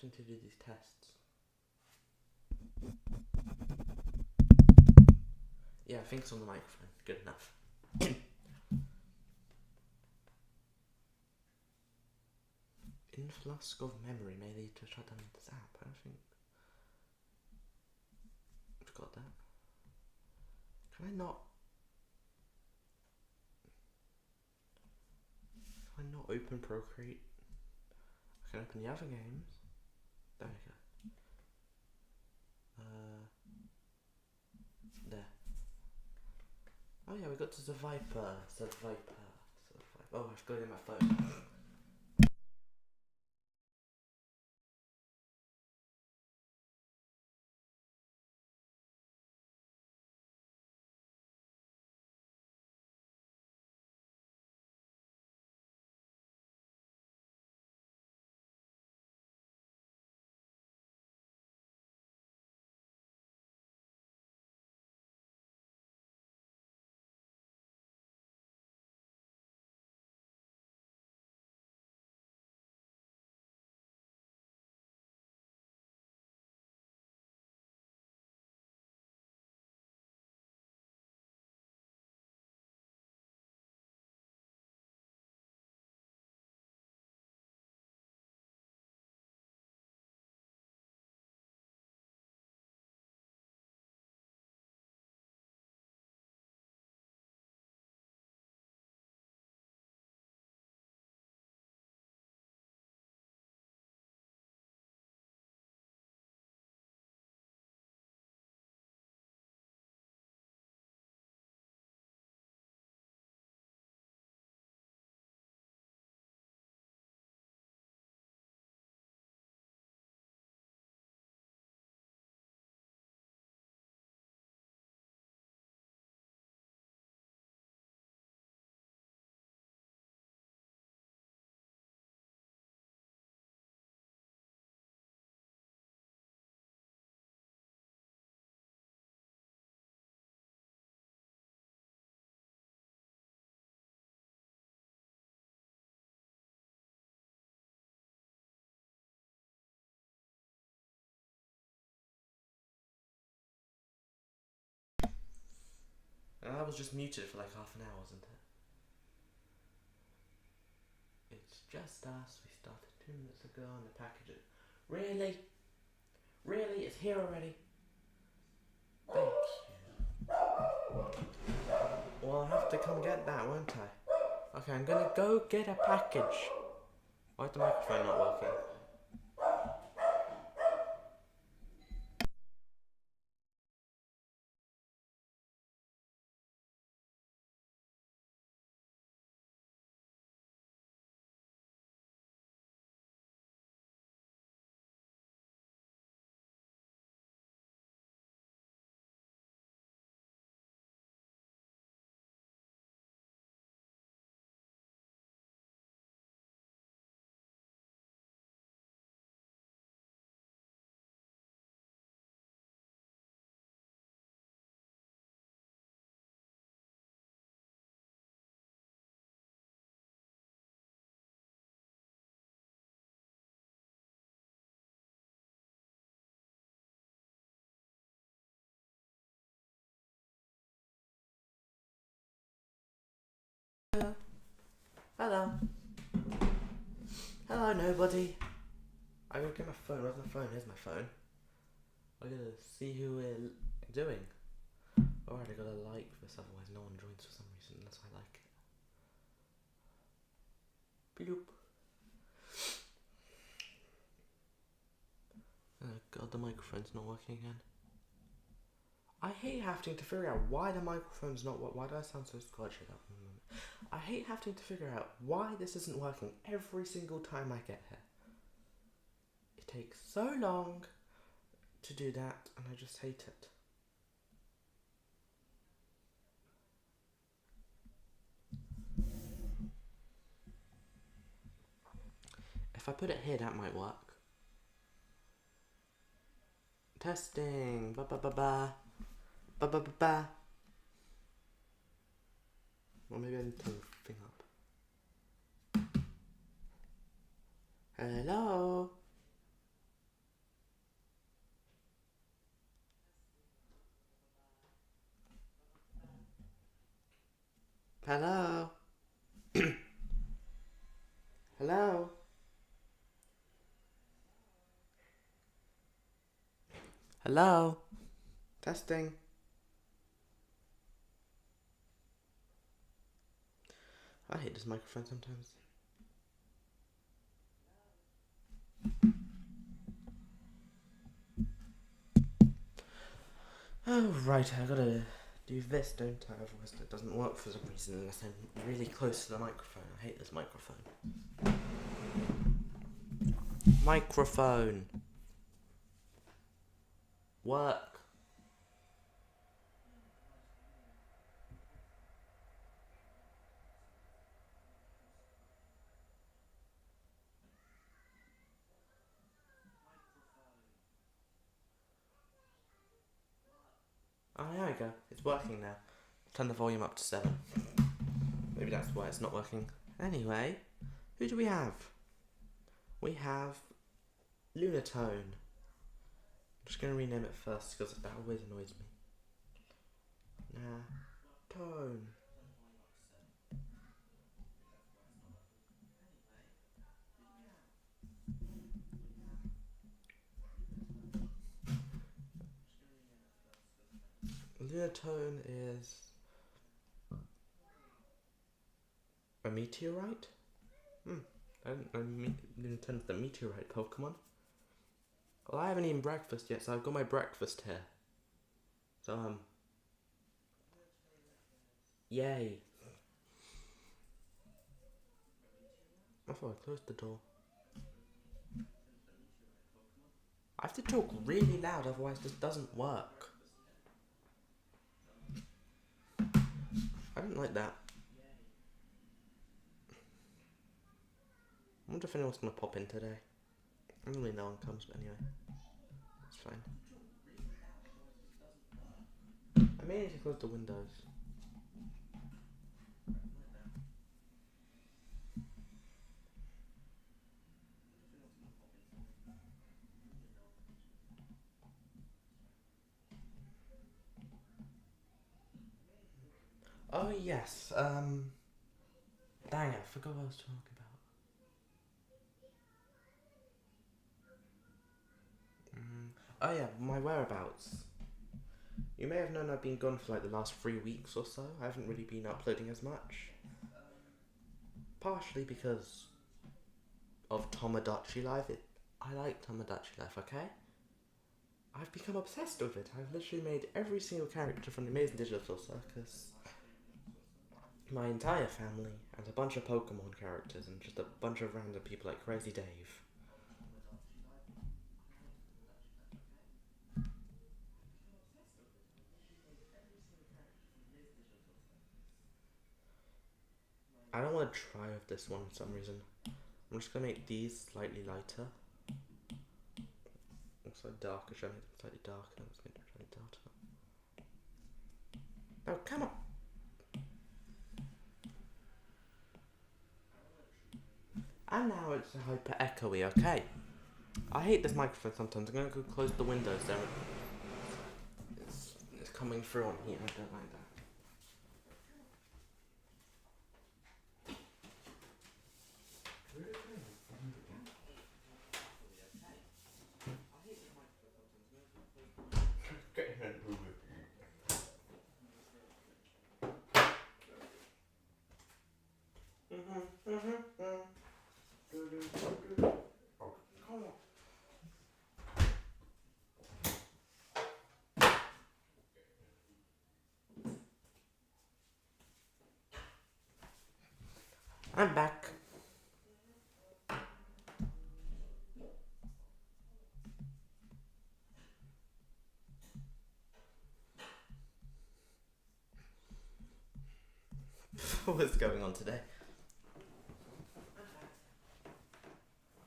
attempting to do these tests. Yeah, I think it's on the microphone. Good enough. Influx of memory may lead to a shutdown of this app. I think I've got that. Can I not? Can I not open Procreate? I can open the other games. There we go. There. Oh yeah, we got to Survivor. Oh, I've got it in my phone. I was just muted for like half an hour, wasn't it? It's just us. We started 2 minutes ago on the package. Really? Really? It's here already? Thank you. Well, I'll have to come get that, won't I? Okay, I'm gonna go get a package. Why is the microphone not working? Hello. Hello, nobody. I gotta get my phone. Where's my phone? Here's my phone. I gotta see who we're doing. Alright, I got a like this, otherwise no one joins for some reason. That's why I like it. Bloop. Oh god, the microphone's not working again. I hate having to figure out why the microphone's not working. Why do I sound so scratchy at that moment? I hate having to figure out why this isn't working every single time I get here. It takes so long to do that, and I just hate it. If I put it here, that might work. Testing. Ba ba ba ba. Ba ba ba ba. Or maybe I need to turn the thing up. Hello. Hello? Hello? Hello? Testing. I hate this microphone sometimes. Oh, right, I gotta do this, don't I? Otherwise it doesn't work for some reason unless I'm really close to the microphone. I hate this microphone. Microphone. Work. Oh, there we go. It's working now. Turn the volume up to 7. Maybe that's why it's not working. Anyway, who do we have? We have Lunatone. I'm just going to rename it first because that always annoys me. Tone. Lunatone is a meteorite? I didn't know Lunatone's the meteorite Pokemon. Well, I haven't eaten breakfast yet, so I've got my breakfast here. So, yay. I thought I closed the door. I have to talk really loud, otherwise this doesn't work. I didn't like that. I wonder if anyone's going to pop in today. Normally no one comes, but anyway. It's fine. I may need to close the windows. Oh yes, dang it, I forgot what I was talking about. Oh yeah, my whereabouts. You may have known I've been gone for like the last 3 weeks or so. I haven't really been uploading as much. Partially because of Tomodachi Life. I like Tomodachi Life, okay? I've become obsessed with it. I've literally made every single character from the Amazing Digital Circus. My entire family, and a bunch of Pokemon characters, and just a bunch of random people like Crazy Dave. I don't want to try with this one for some reason. I'm just gonna make these slightly lighter. Also darker, should I make them slightly darker? I'm just gonna try darker. Oh, come on! And now it's hyper echoey, okay? I hate this microphone sometimes. I'm gonna go close the windows there. It's coming through on here, I don't like that. I'm back. What's going on today?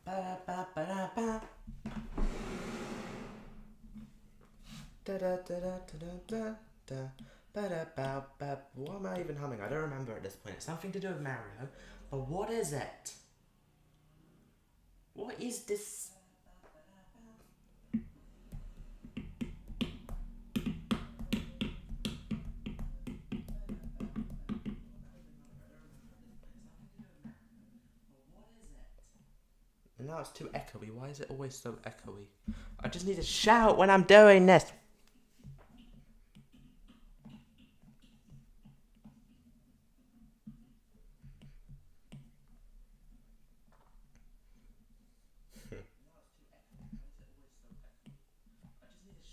Ba-da-ba-ba-da-ba. Da-da-da-da-da-da-da. Ba-da-ba-ba. What am I even humming? I don't remember at this point. It's something to do with Mario. But what is it? What is this? now it's too echoey. Why is it always so echoey? I just need to shout when I'm doing this.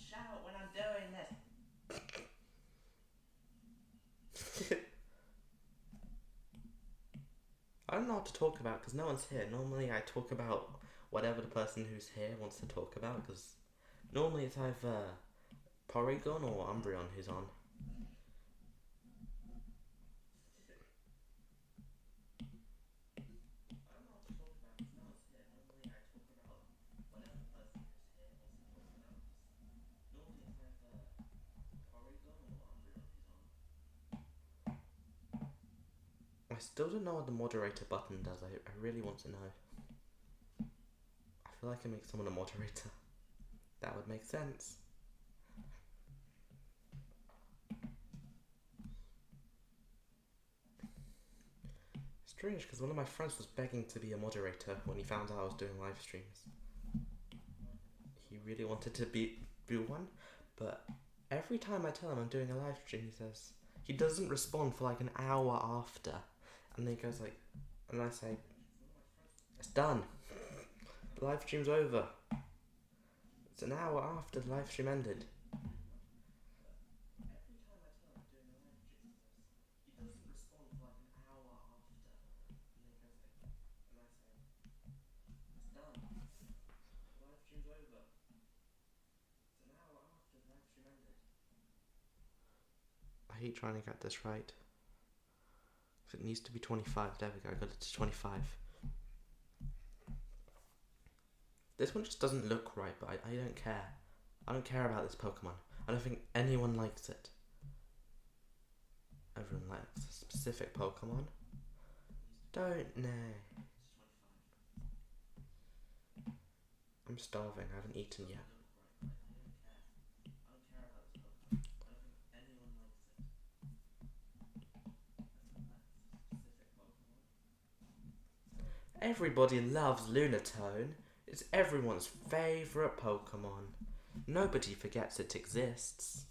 Shout when I'm doing this. I don't know what to talk about because no one's here. Normally I talk about whatever the person who's here wants to talk about because normally it's either Porygon or Umbreon who's on. I still don't know what the moderator button does. I really want to know. I feel like I make someone a moderator. That would make sense. Strange, because one of my friends was begging to be a moderator when he found out I was doing live streams. He really wanted to be one, but every time I tell him I'm doing a live stream, he doesn't respond for like an hour after, and then he goes like, and I say, it's done. The live stream's over. It's an hour after the live stream ended. I hate trying to get this right. If it needs to be 25, there we go, I got it to 25. This one just doesn't look right, but I don't care. I don't care about this Pokemon. I don't think anyone likes it. Everyone likes a specific Pokemon. Don't know. I'm starving, I haven't eaten yet. Everybody loves Lunatone. It's everyone's favourite Pokemon. Nobody forgets it exists.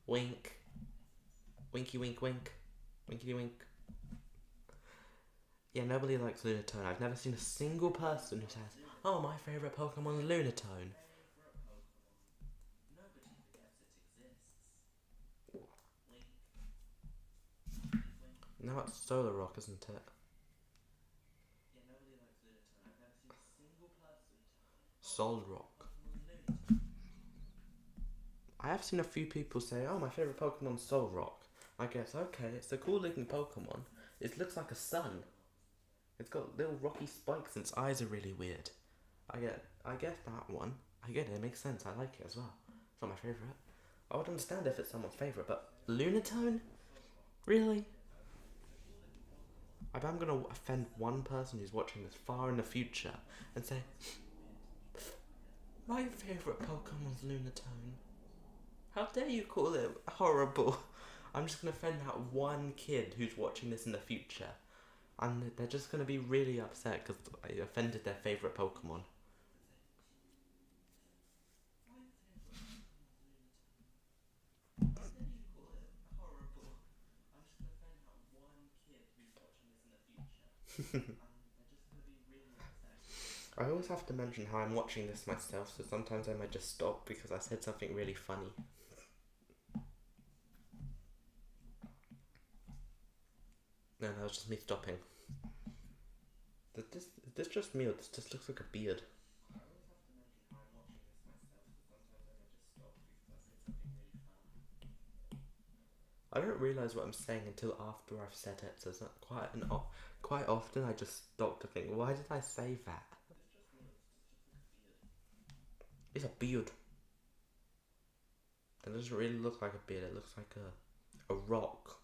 Wink. Winky wink wink. Winky wink. Yeah, nobody likes Lunatone. I've never seen a single person who says, oh, my favourite Pokemon is Lunatone. No, it's Solar Rock, isn't it? Sol Rock. I have seen a few people say, oh, my favourite Pokemon is Sol Rock. I guess, okay, it's a cool looking Pokemon. It looks like a sun. It's got little rocky spikes and its eyes are really weird. I get that one. I get it, it makes sense. I like it as well. It's not my favourite. I would understand if it's someone's favourite, but Lunatone? Really? I bet I'm gonna offend one person who's watching this far in the future and say, my favourite Pokemon's Lunatone. How dare you call it horrible? I'm just gonna offend that one kid who's watching this in the future. And they're just gonna be really upset because I offended their favourite Pokemon. I always have to mention how I'm watching this myself, so sometimes I might just stop because I said something really funny. No, it's just me stopping. Is this just me or this just looks like a beard? I don't realise what I'm saying until after I've said it, so it's not quite often I just stop to think, why did I say that? It's a beard. It doesn't really look like a beard, it looks like a rock.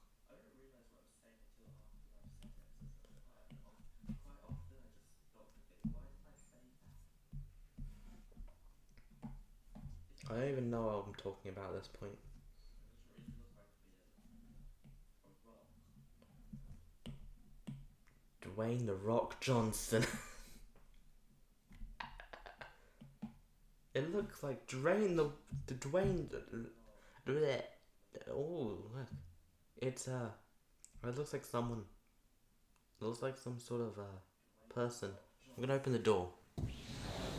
I don't even know what I'm talking about at this point. Dwayne the Rock Johnson. It looks like Dwayne. Bleh. Oh, look. It's It looks like someone. It looks like some sort of person. I'm gonna open the door.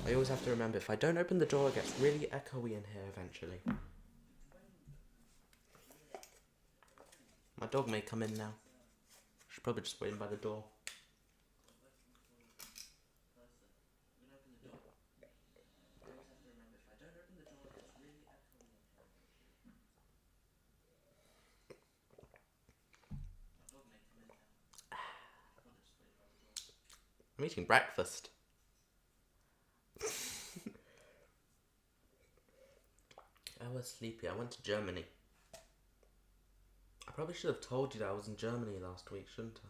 I always have to remember, if I don't open the door, it gets really echoey in here eventually. My dog may come in now. She's probably just waiting by the door. I'm eating breakfast. I was sleepy. I went to Germany. I probably should have told you that I was in Germany last week, shouldn't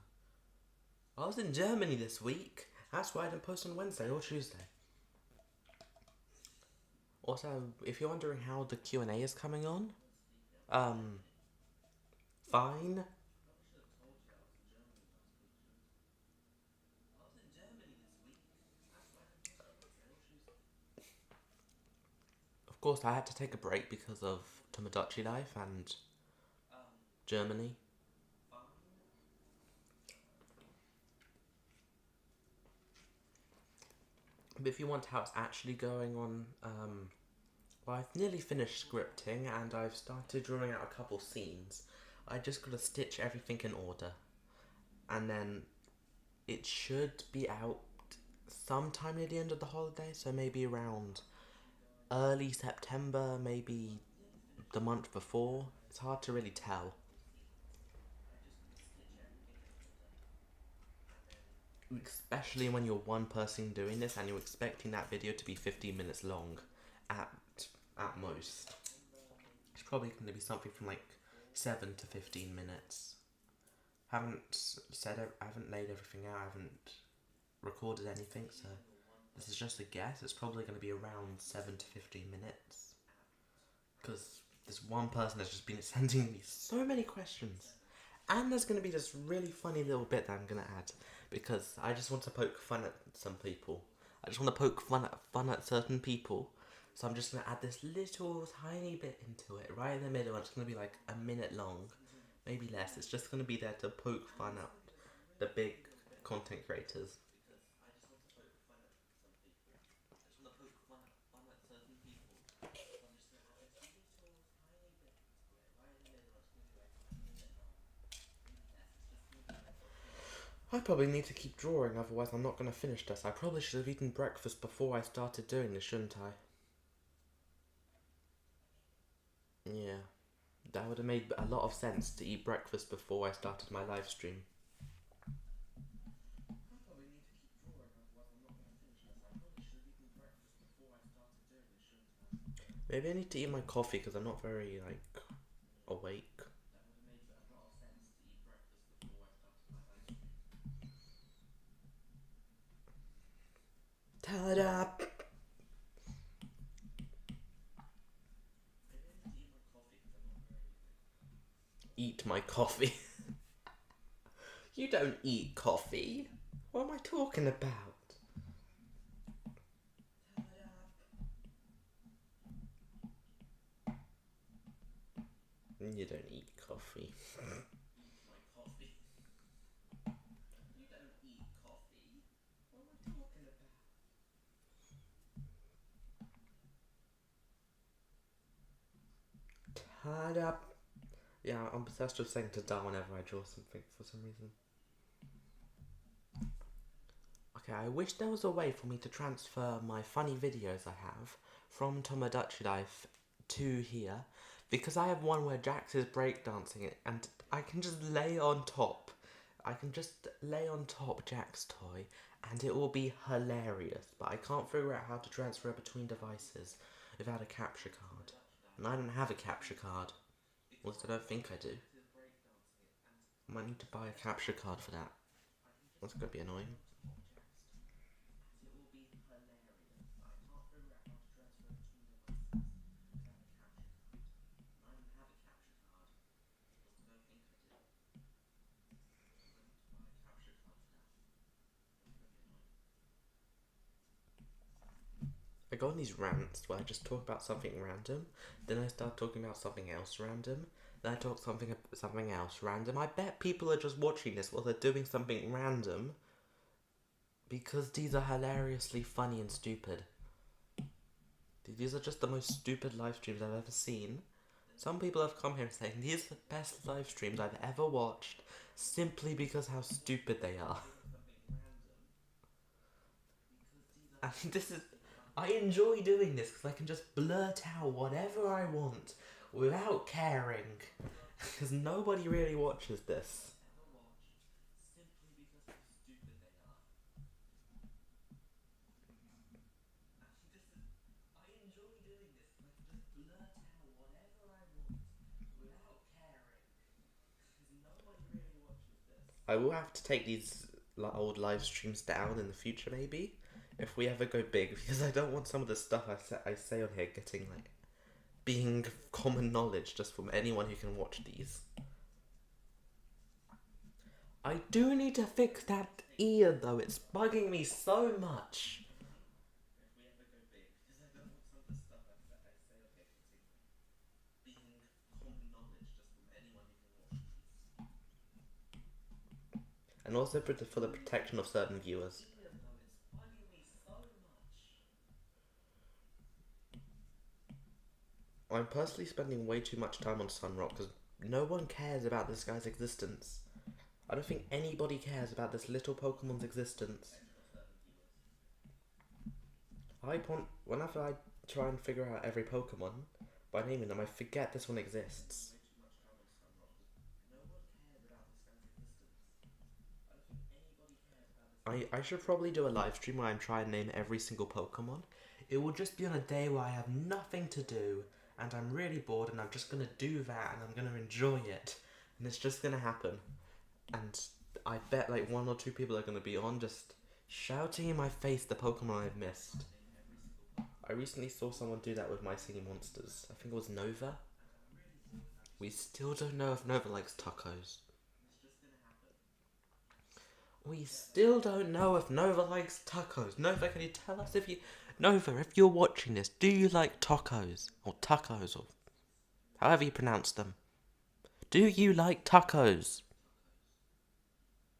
I? I was in Germany this week. That's why I didn't post on Wednesday or Tuesday. Also, if you're wondering how the Q&A is coming on, fine. Of course, I had to take a break because of Tomodachi Life and Germany. But if you want how it's actually going on, well, I've nearly finished scripting and I've started drawing out a couple scenes. I just gotta stitch everything in order. And then it should be out sometime near the end of the holiday, so maybe around early September, maybe the month before. It's hard to really tell. Especially when you're one person doing this and you're expecting that video to be 15 minutes long at most. It's probably going to be something from like 7 to 15 minutes. I haven't laid everything out, I haven't recorded anything, so this is just a guess. It's probably going to be around 7 to 15 minutes. Because this one person has just been sending me so many questions. And there's going to be this really funny little bit that I'm going to add. Because I just want to poke fun at some people. I just want to poke fun at certain people. So I'm just going to add this little tiny bit into it, right in the middle. It's going to be like a minute long, maybe less. It's just going to be there to poke fun at the big content creators. I probably need to keep drawing, otherwise I'm not going to finish this. I probably should have eaten breakfast before I started doing this, shouldn't I? Yeah. That would have made a lot of sense to eat breakfast before I started my live stream. Maybe I need to eat my coffee because I'm not very, awake. Ta-da! Eat my coffee. You don't eat coffee. What am I talking about? You don't eat coffee. Ta-da! Yeah, I'm obsessed with saying ta-da whenever I draw something for some reason. Okay, I wish there was a way for me to transfer my funny videos I have from Tomodachi Life to here, because I have one where Jax is breakdancing it, and I can just lay on top. I can just lay on top Jack's toy, and it will be hilarious, but I can't figure out how to transfer it between devices without a capture card. And I don't have a capture card. At least I don't think I do. I might need to buy a capture card for that. That's gonna be annoying. I go on these rants where I just talk about something random, then I start talking about something else random, then I talk something else random. I bet people are just watching this while they're doing something random because these are hilariously funny and stupid. These are just the most stupid live streams I've ever seen. Some people have come here saying these are the best live streams I've ever watched simply because how stupid they are. And this is. I enjoy doing this because I can just blurt out whatever I want without caring. Because nobody really watches this. I will have to take these old live streams down in the future, maybe, if we ever go big, because I don't want some of the stuff I say on here getting like being common knowledge just from anyone who can watch these. I do need to fix that ear though, it's bugging me so much. And also for the protection of certain viewers. I'm personally spending way too much time on Sunrock because no one cares about this guy's existence. I don't think anybody cares about this little Pokemon's existence. Whenever I try and figure out every Pokemon by naming them, I forget this one exists. I should probably do a live stream where I'm trying to name every single Pokemon. It will just be on a day where I have nothing to do and I'm really bored and I'm just gonna do that and I'm gonna enjoy it. And it's just gonna happen. And I bet like one or two people are gonna be on just shouting in my face the Pokemon I've missed. I recently saw someone do that with My Singing Monsters. I think it was Nova. We still don't know if Nova likes tacos. We still don't know if Nova likes tacos. Nova, can you tell us if you... Nova, if you're watching this, do you like tacos? Or tacos, or however you pronounce them. Do you like tacos?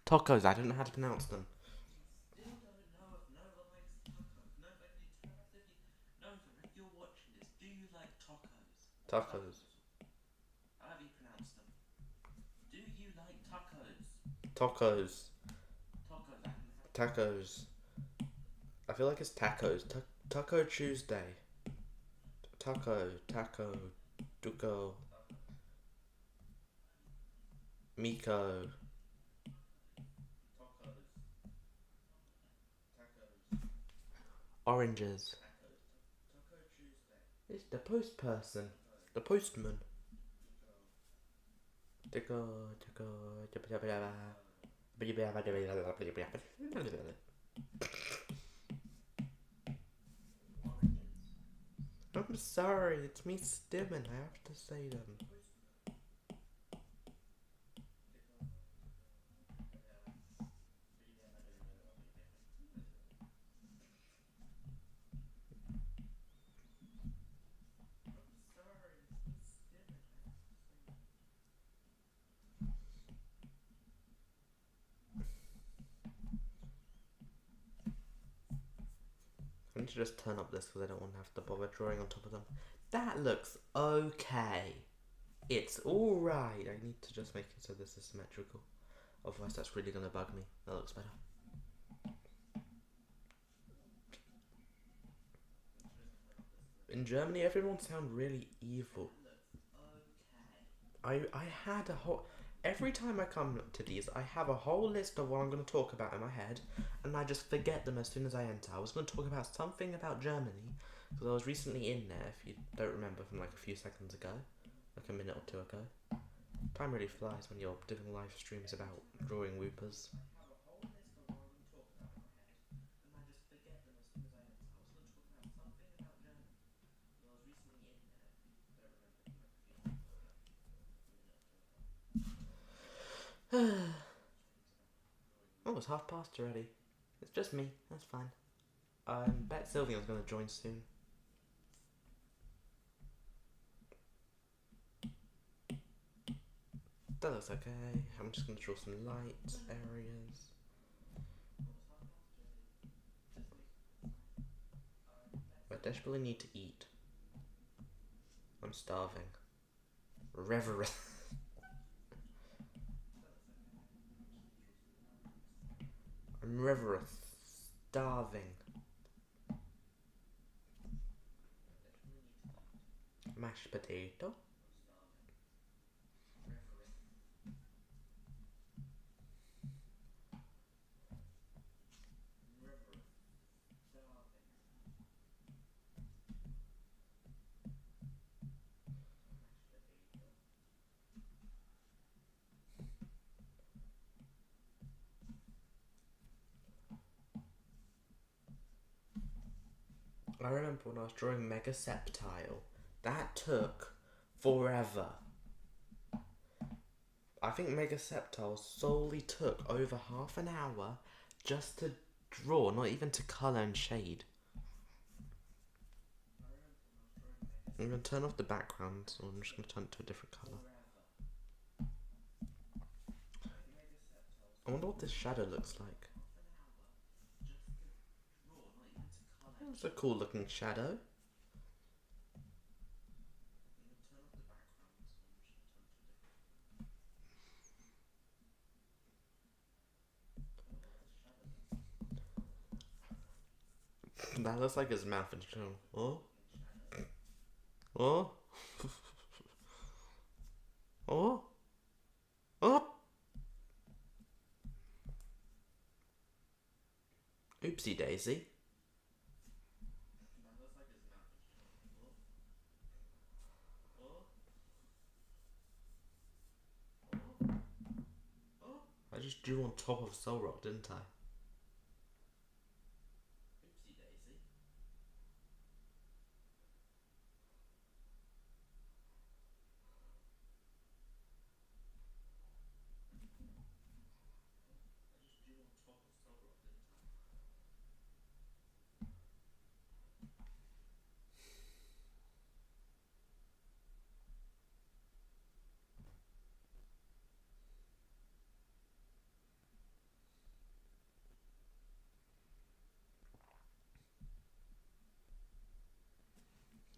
Tacos, I don't know how to pronounce them. Tacos. Tacos. Tacos. I feel like it's tacos. Taco Tuesday. Taco. Duco. Miko. Oranges. It's the post person. The postman. I'm sorry, it's me stimming. I have to say them. I need to just turn up this because I don't want to have to bother drawing on top of them. That looks okay. It's alright. I need to just make it so this is symmetrical. Otherwise that's really going to bug me. That looks better. In Germany, everyone sounds really evil. I had a whole... Every time I come to these, I have a whole list of what I'm going to talk about in my head, and I just forget them as soon as I enter. I was going to talk about something about Germany, because I was recently in there, if you don't remember from like a few seconds ago, like a minute or two ago. Time really flies when you're doing live streams about drawing Whoopers. Oh, it's 1:30 already. It's just me, that's fine. I bet Sylvia's gonna join soon. That looks okay. I'm just gonna draw some light areas. I desperately need to eat. I'm starving. Reverend. I'm starving. Mashed potato. I remember when I was drawing Mega Septile, that took forever. I think Mega Septile solely took over half an hour just to draw, not even to colour and shade. I'm going to turn off the background, so I'm just going to turn it to a different colour. I wonder what this shadow looks like. It's a cool looking shadow. That looks like his mouth is showing. Oh? Oh? Oh? Oh? Oopsie daisy. I just drew on top of Soul Rock, didn't I? Oopsie daisy.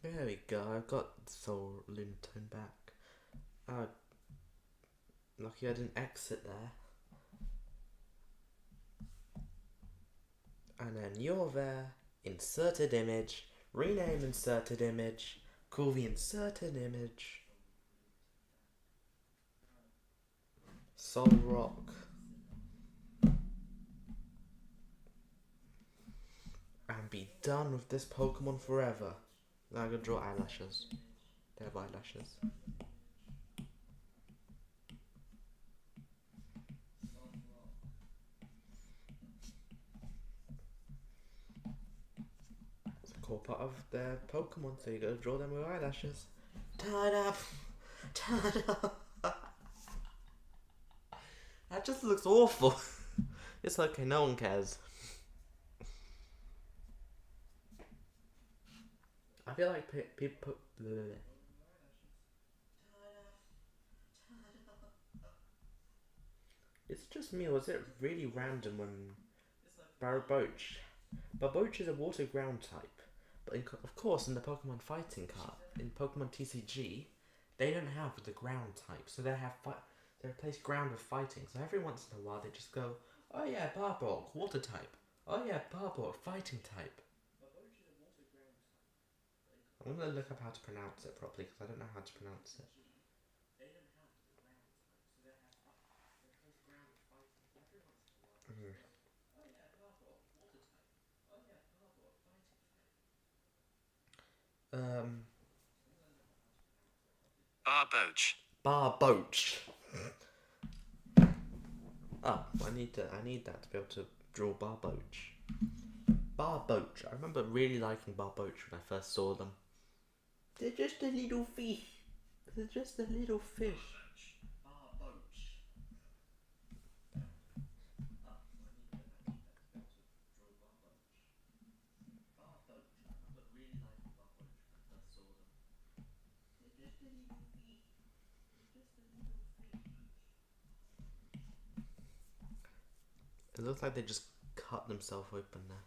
There we go, I've got Soul Lunaton back. Lucky I didn't exit there. And then you're there, inserted image, rename inserted image, call the inserted image, Soul Rock, and be done with this Pokemon forever. Now I'm gonna draw eyelashes. They have eyelashes. It's a core part of their Pokemon, so you gotta draw them with eyelashes. Ta-da! Ta-da! That just looks awful. It's okay, no one cares. I feel like people. It's just me, or was it really random when Barboach? Barboach is a water ground type, but of course in the Pokemon Fighting card, in Pokemon TCG, they don't have the ground type, so they replace ground with fighting. So every once in a while they just go, oh yeah, Barborg, water type. Oh yeah, Barborg, fighting type. I'm gonna look up how to pronounce it properly because I don't know how to pronounce it. Um, Barboach. Barboach. Oh, I need that to be able to draw Barboach. Barboach. I remember really liking Barboach when I first saw them. They're just a little fish. They're just a little fish. It looks like they just cut themselves open there.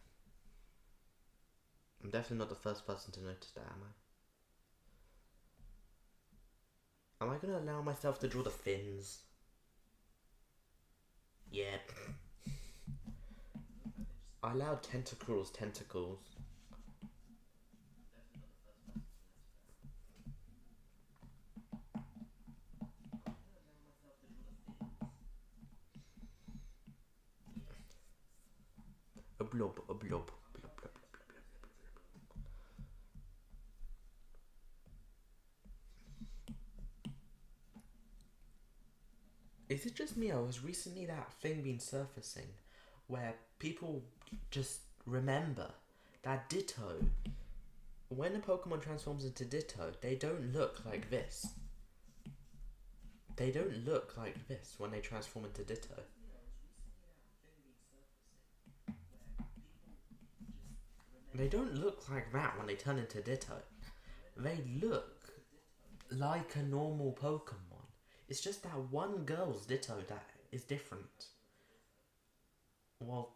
I'm definitely not the first person to notice that, am I? Am I gonna allow myself to draw the fins? Yeah. I allowed tentacles. A blob. Is it just me, or has recently that thing been surfacing where people just remember that Ditto, when a Pokemon transforms into Ditto, they don't look like this. They don't look like this when they transform into Ditto. They don't look like that when they turn into Ditto. They look like a normal Pokemon. It's just that one girl's Ditto that is different. Well,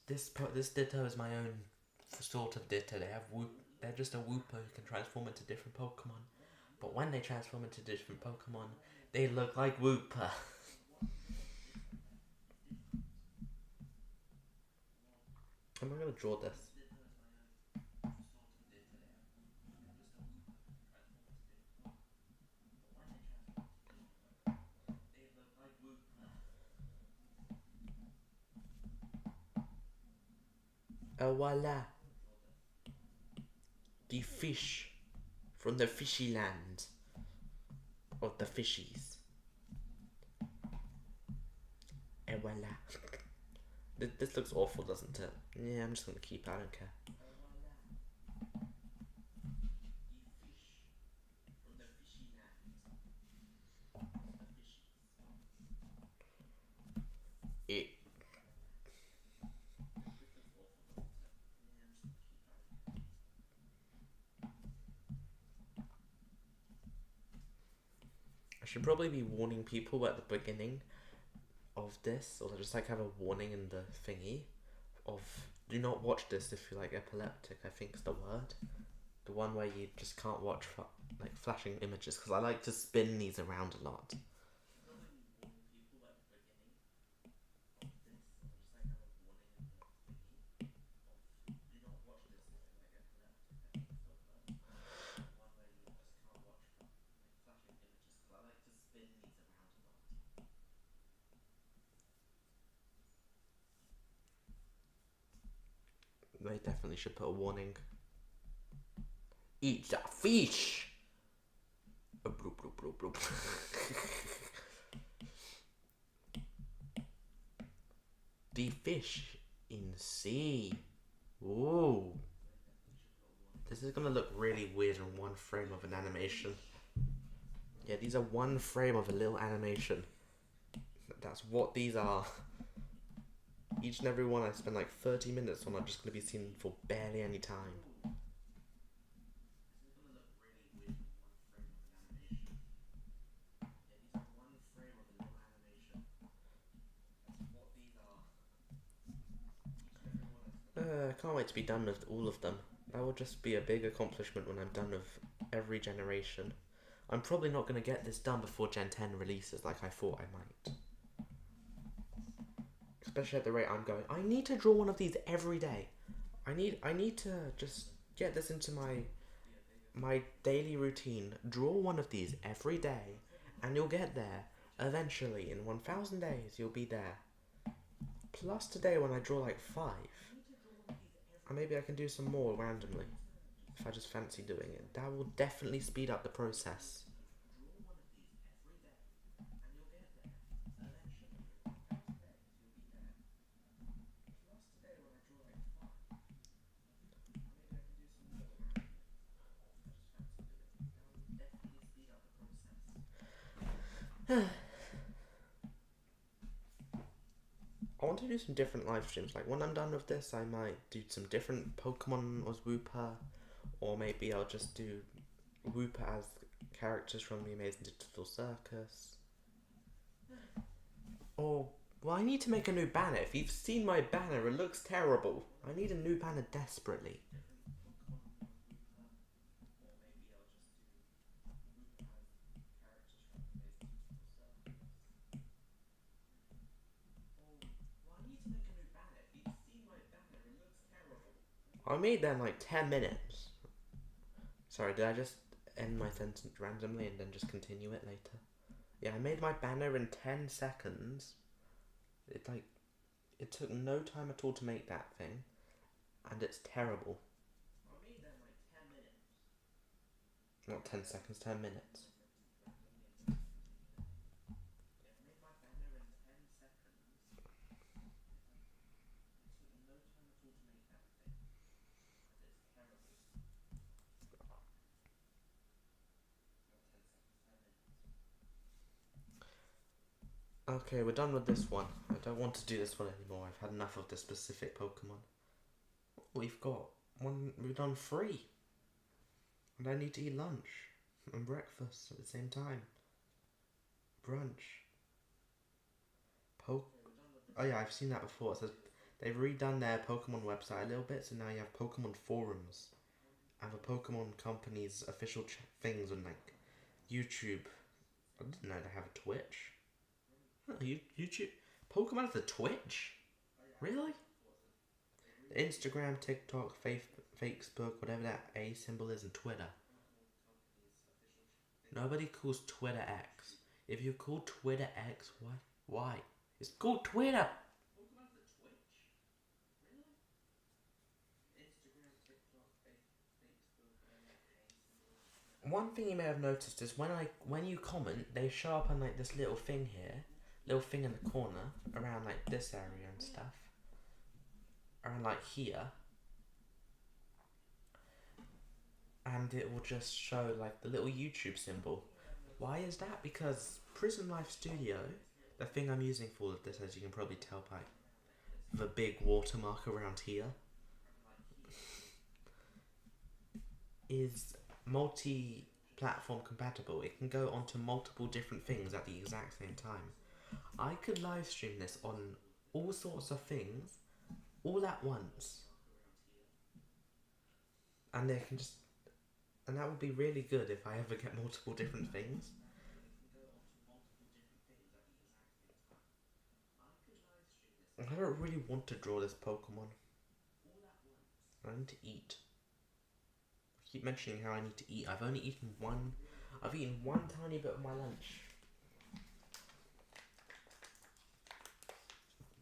this Ditto is my own sort of Ditto. They're just a Wooper who can transform into different Pokemon. But when they transform into different Pokemon, they look like Wooper. Am I gonna draw this? Voila! The fish from the fishy land of the fishies. And voila. This looks awful, doesn't it? Yeah, I'm just gonna keep it, I don't care. It. I should probably be warning people at the beginning of this, or just like have a warning in the thingy of do not watch this if you're like epileptic, I think is the word. The one where you just can't watch like flashing images, because I like to spin these around a lot. They definitely should put a warning. Eat that fish! Bloop, bloop, bloop, bloop. The fish in sea. Ooh. This is gonna look really weird in one frame of an animation. Yeah, these are one frame of a little animation. That's what these are. Each and every one I spend like 30 minutes on are just gonna be seen for barely any time. I can't wait to be done with all of them. That will just be a big accomplishment when I'm done with every generation. I'm probably not going to get this done before Gen 10 releases like I thought I might. Especially at the rate I'm going. I need to draw one of these every day. I need to just get this into my daily routine. Draw one of these every day and you'll get there. Eventually, in 1,000 days, you'll be there. Plus today when I draw like 5. And maybe I can do some more randomly. If I just fancy doing it. That will definitely speed up the process. I want to do some different live streams. Like when I'm done with this, I might do some different Pokemon as Wooper, or maybe I'll just do Wooper as characters from the Amazing Digital Circus, or Well, I need to make a new banner. If you've seen my banner, it looks terrible. I need a new banner desperately. I made that in like 10 minutes. Sorry, did I just end my sentence randomly and then just continue it later? Yeah, I made my banner in 10 seconds. It took no time at all to make that thing, and it's terrible. I made that in like 10 minutes. Not 10 seconds, 10 minutes. Okay, we're done with this one. I don't want to do this one anymore. I've had enough of this specific Pokemon. We've done 3. And I need to eat lunch and breakfast at the same time. Brunch. Oh yeah, I've seen that before. It says they've redone their Pokemon website a little bit, so now you have Pokemon forums. And the Pokemon company's official things on like YouTube. I didn't know they have a Twitch. Oh, YouTube. Pokemon has a Twitch? Really? Instagram, TikTok, Facebook, whatever that A symbol is, and Twitter. Nobody calls Twitter X. If you call Twitter X, what? Why? It's called Twitter! One thing you may have noticed is when you comment, they show up on like this little thing here, little thing in the corner, around like this area and stuff. Around like here. And it will just show like the little YouTube symbol. Why is that? Because Prison Life Studio, the thing I'm using for this, as you can probably tell by the big watermark around here, is multi-platform compatible. It can go onto multiple different things at the exact same time. I could live stream this on all sorts of things, all at once. And they can just... And that would be really good if I ever get multiple different things. I don't really want to draw this Pokemon. I need to eat. I keep mentioning how I need to eat. I've eaten one tiny bit of my lunch. I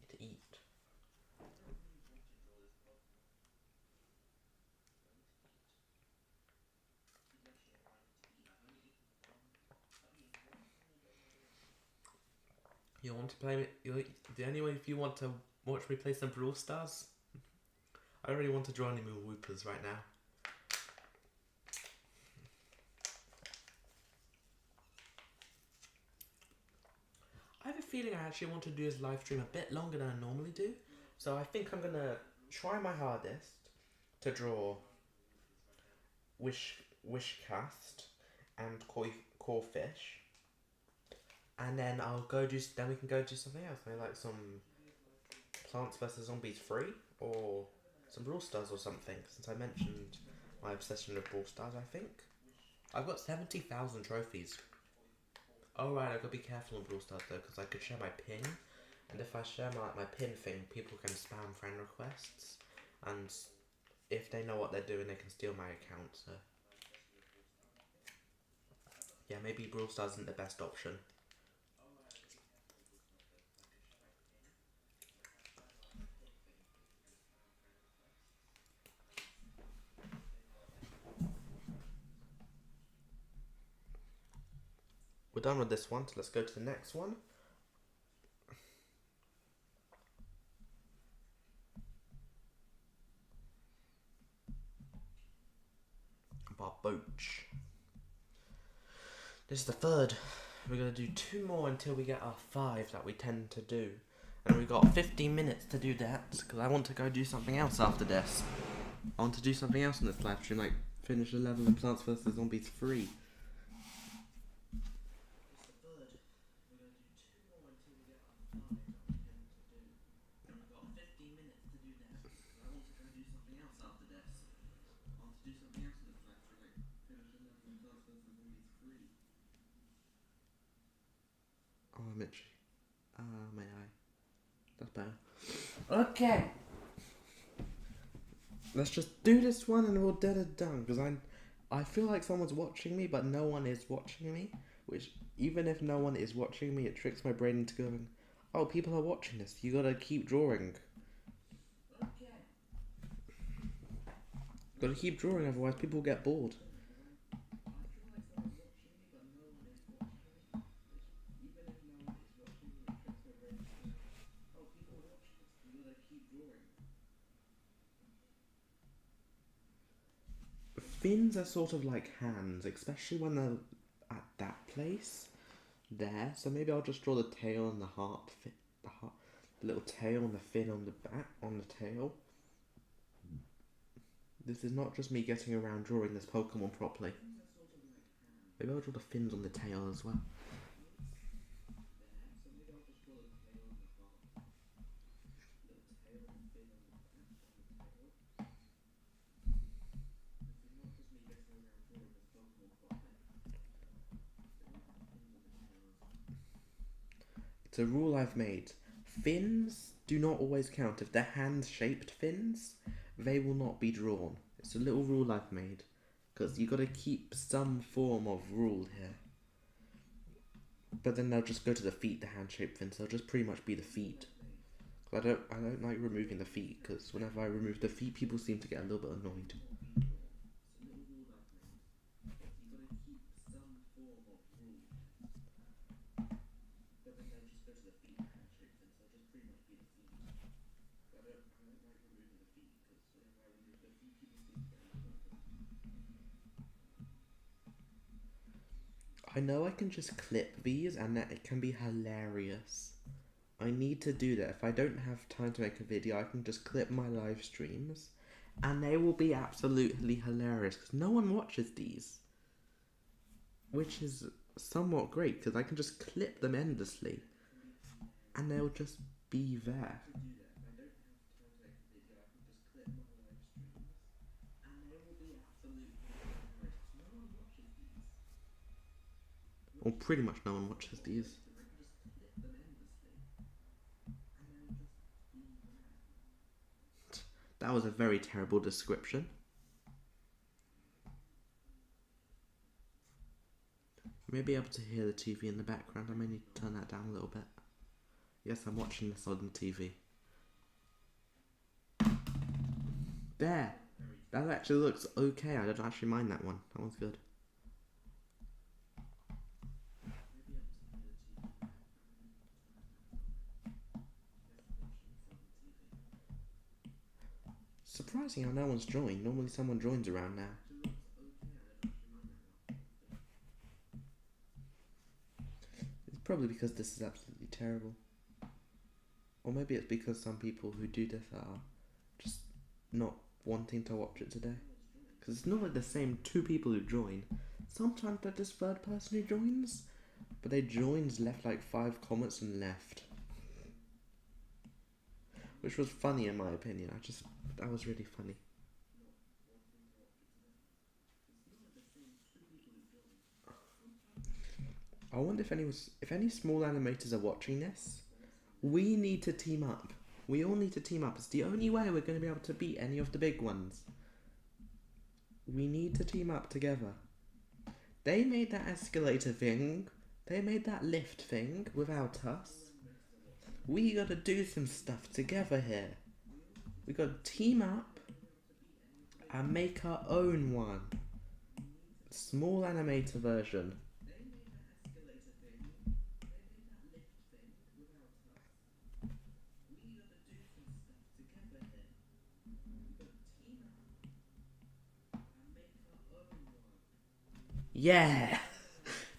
need to eat. You want to play the only way if you want to watch me play some Brawl Stars? I don't really want to draw any more Whoopers right now. I have a feeling I actually want to do this live stream a bit longer than I normally do. So I think I'm gonna try my hardest to draw Wishcast and Core Fish. And then then we can go do something else, maybe like some Plants vs Zombies 3 or some Brawl Stars or something, since I mentioned my obsession with Brawl Stars. I think I've got 70,000 trophies. Oh right, I've got to be careful on Brawl Stars though, because I could share my pin, and if I share my pin thing, people can spam friend requests, and if they know what they're doing, they can steal my account, so yeah, maybe Brawl Stars isn't the best option. We're done with this one, so let's go to the next one. Barboach. This is the third. We're going to do 2 more until we get our 5 that we tend to do. And we've got 15 minutes to do that, because I want to go do something else after this. I want to do something else in this live stream, like finish the level in Plants vs Zombies 3. I'm itchy. My eye. That's better. Okay. Let's just do this one and we'll get it done. Because I feel like someone's watching me, but no one is watching me. Which, even if no one is watching me, it tricks my brain into going, oh, people are watching this. You gotta keep drawing. Gotta keep drawing, otherwise people get bored. Fins are sort of like hands, especially when they're at that place there. So maybe I'll just draw the tail and the heart, the little tail and the fin on the back, on the tail. This is not just me getting around drawing this Pokemon properly. Maybe I'll draw the fins on the tail as well. It's a rule I've made. Fins do not always count. If they're hand-shaped fins, they will not be drawn. It's a little rule I've made. Because you gotta keep some form of rule here. But then they'll just go to the feet, the hand-shaped fins. They'll just pretty much be the feet. I don't like removing the feet, because whenever I remove the feet, people seem to get a little bit annoyed. I know I can just clip these and that it can be hilarious. I need to do that. If I don't have time to make a video, I can just clip my live streams and they will be absolutely hilarious because no one watches these. Which is somewhat great because I can just clip them endlessly and they'll just be there. Well, pretty much no one watches these. That was a very terrible description. You may be able to hear the TV in the background. I may need to turn that down a little bit. Yes, I'm watching this on the TV. There! That actually looks okay. I don't actually mind that one. That one's good. Surprising how no one's joined. Normally someone joins around now. It's probably because this is absolutely terrible. Or maybe it's because some people who do this are just not wanting to watch it today. Because it's not like the same two people who join. Sometimes there's this third person who joins, but they joined, left like 5 comments and left. Which was funny in my opinion. That was really funny. I wonder if any small animators are watching this. We need to team up. We all need to team up. It's the only way we're going to be able to beat any of the big ones. We need to team up together. They made that escalator thing. They made that lift thing without us. We gotta do some stuff together here. We gotta team up and make our own one. Small animator version. Yeah!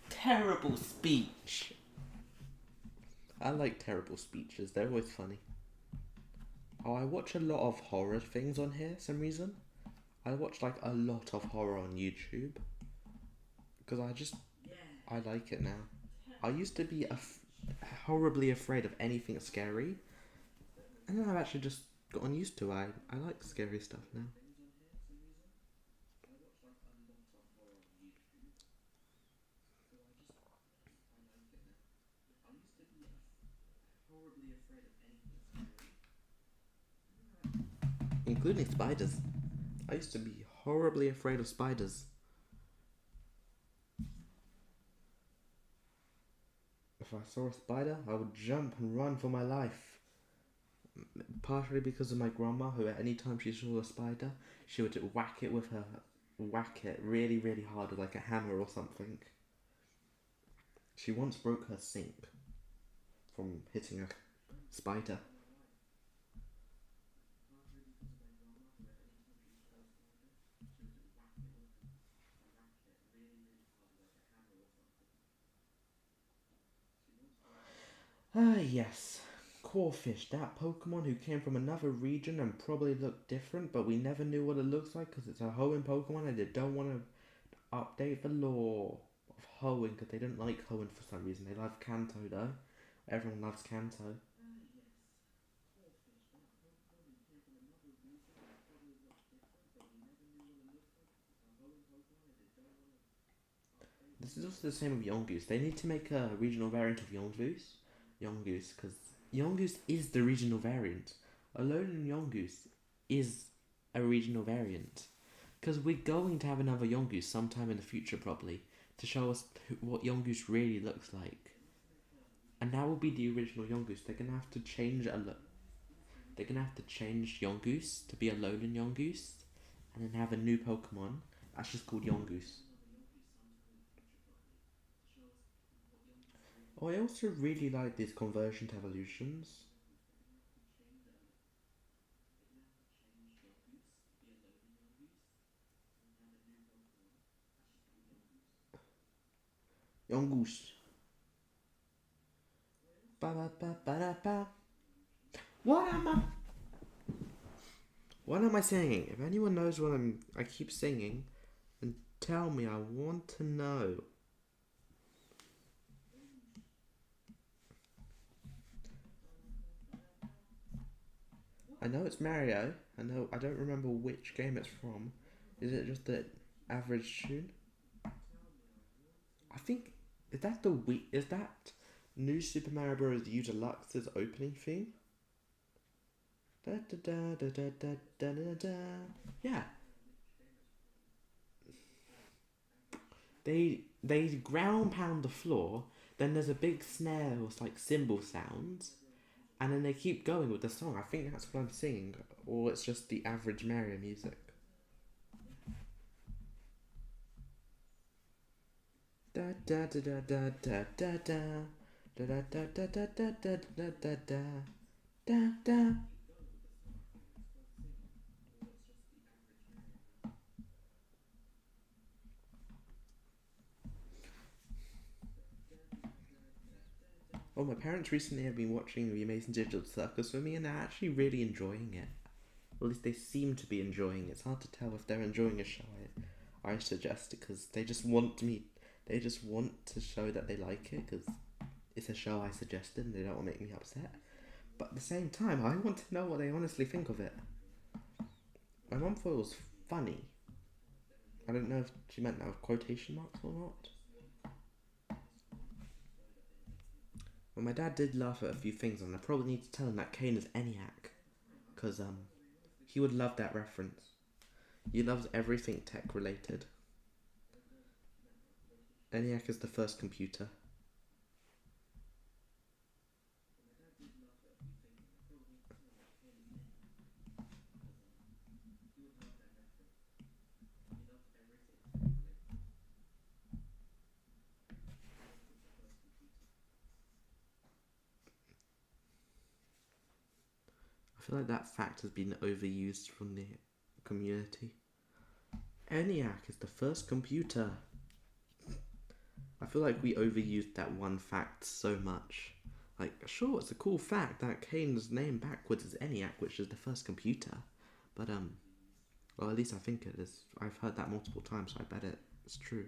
Terrible speech. I like terrible speeches, they're always funny. Oh, I watch a lot of horror things on here for some reason. I watch like a lot of horror on YouTube. Because I like it now. I used to be horribly afraid of anything scary. And then I've actually just gotten used to it. I like scary stuff now. Including spiders. I used to be horribly afraid of spiders. If I saw a spider, I would jump and run for my life. Partially because of my grandma, who at any time she saw a spider, she would whack it really, really hard with like a hammer or something. She once broke her sink from hitting a spider. Ah, yes. Corfish, that Pokemon who came from another region and probably looked different, but we never knew what it looks like because it's a Hoenn Pokemon and they don't want to update the lore of Hoenn because they don't like Hoenn for some reason. They love Kanto though. Everyone loves Kanto. This is also the same with Yongoose. They need to make a regional variant of Yongoose, because Yongoose is the regional variant. Alolan Yongoose is a regional variant. Because we're going to have another Yongoose sometime in the future, probably, to show us what Yongoose really looks like. And that will be the original Yongoose. They're gonna have to change They're gonna have to change Yongoose to be Alolan Yongoose, and then have a new Pokemon that's just called Yongoose. Oh, I also really like these conversion to evolutions. Yongoose. Ba ba ba ba da ba. What am I? What am I singing? If anyone knows what I keep singing, then tell me. I want to know. I know it's Mario. I know. I don't remember which game it's from. Is it just the average tune? I think is that New Super Mario Bros. U Deluxe's opening theme? Da da da da da da da da da. Yeah, they ground pound the floor. Then there's a big snare with like cymbal sounds, and then they keep going with the song. I think that's what I'm singing, or it's just the average Mario music. Da da da da da da da da da da da da da da da da da da da da. Oh, my parents recently have been watching The Amazing Digital Circus with me, and they're actually really enjoying it. Or at least they seem to be enjoying it. It's hard to tell if they're enjoying a show I suggest it because they just want me. They just want to show that they like it because it's a show I suggested and they don't want to make me upset. But at the same time, I want to know what they honestly think of it. My mum thought it was funny. I don't know if she meant that with quotation marks or not. But my dad did laugh at a few things, and I probably need to tell him that Kane is ENIAC, because he would love that reference. He loves everything tech related. ENIAC is the first computer. I feel like that fact has been overused from the community. ENIAC is the first computer. I feel like we overused that one fact so much. Like, sure, it's a cool fact that Kane's name backwards is ENIAC, which is the first computer. But, well, at least I think it is. I've heard that multiple times, so I bet it's true.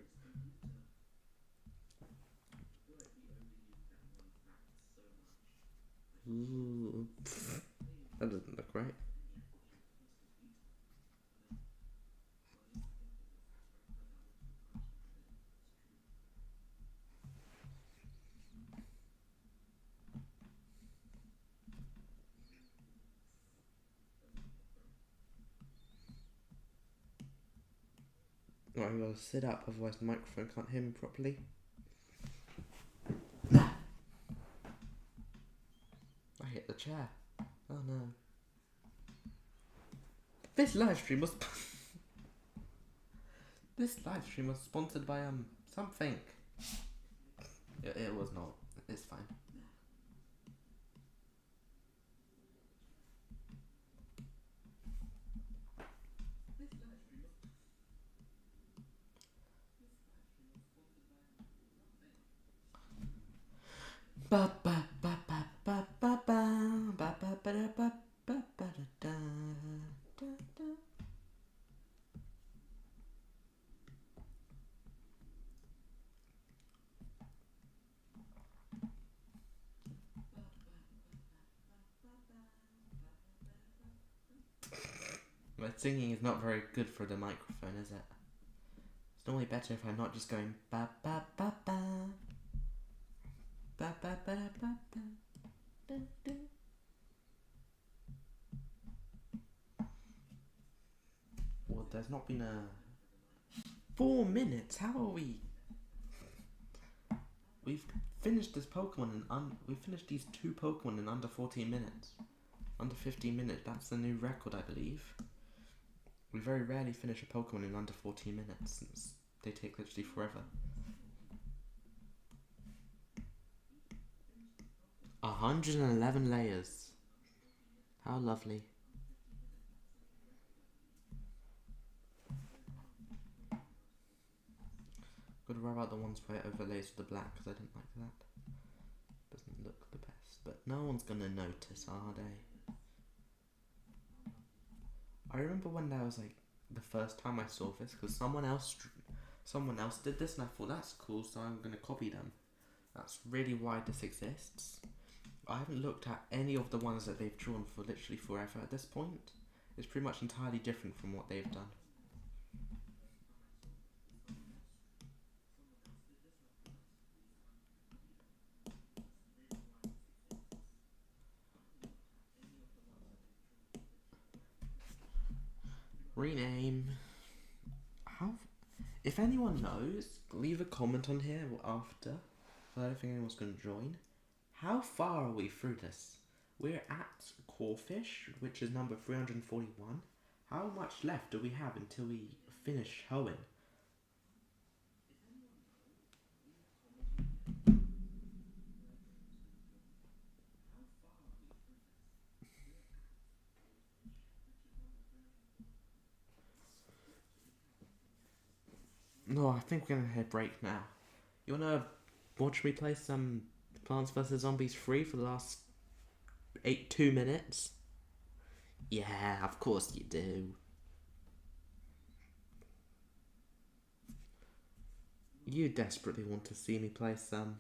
Ooh, that doesn't look right. Right, I gotta sit up, otherwise the microphone can't hear me properly. I hit the chair. Oh no. This live stream was sponsored by something. It was not. It's fine. Ba ba ba ba ba ba ba ba ba ba da ba ba ba da da da. My singing is not very good for the microphone, is it? It's normally better if I'm not just going ba ba ba ba ba ba ba ba ba da da. Well, there's not been a 4 minutes. How are we? We've finished this Pokemon we finished these 2 Pokemon in under 14 minutes. Under 15 minutes. That's the new record, I believe. We very rarely finish a Pokemon in under 14 minutes since they take literally forever. 111 layers. How lovely. Gotta worry about the ones where it overlays with the black because I didn't like that. Doesn't look the best, but no one's gonna notice, are they? I remember when that was like the first time I saw this because someone else did this and I thought that's cool, so I'm gonna copy them. That's really why this exists. I haven't looked at any of the ones that they've drawn for literally forever at this point. It's pretty much entirely different from what they've done. Rename. If anyone knows, leave a comment on here after. I don't think anyone's going to join. How far are we through this? We're at Corfish, which is number 341. How much left do we have until we finish Hoenn? No, I think we're going to hit break now. You want to watch me play some Plants vs. Zombies 3 for the last 2 minutes? Yeah, of course you do. You desperately want to see me play some.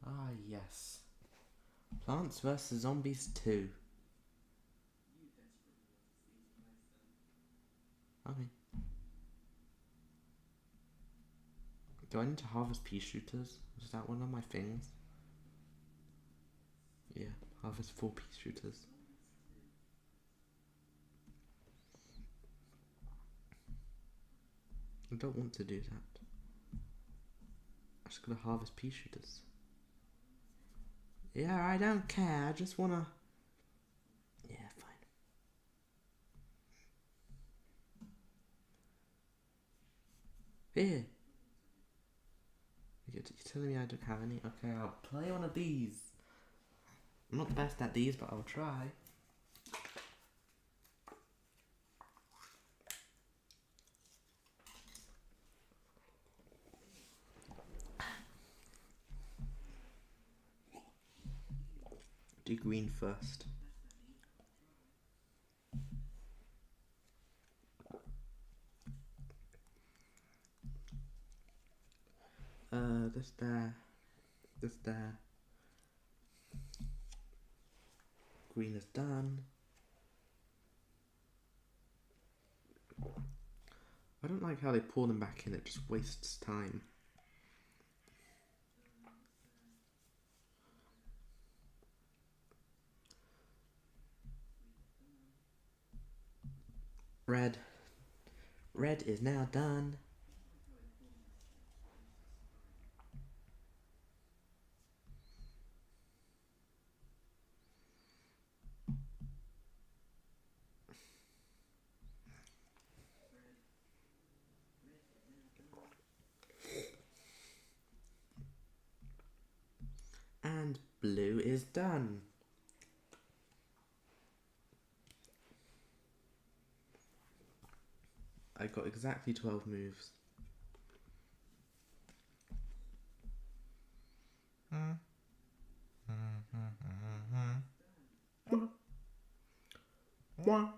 Ah, yes. Plants vs. Zombies 2. Okay. Do I need to harvest pea shooters? Is that one of my things? Yeah, harvest 4 pea shooters. I don't want to do that. I'm just gonna harvest pea shooters. Yeah, I don't care. I just wanna. Yeah, fine. Here. You're telling me I don't have any? Okay, I'll play one of these. I'm not the best at these, but I'll try. Do green first. This there. This there. Green is done. I don't like how they pour them back in, it just wastes time. Red. Red is now done. And blue is done. I got exactly 12 moves. Well,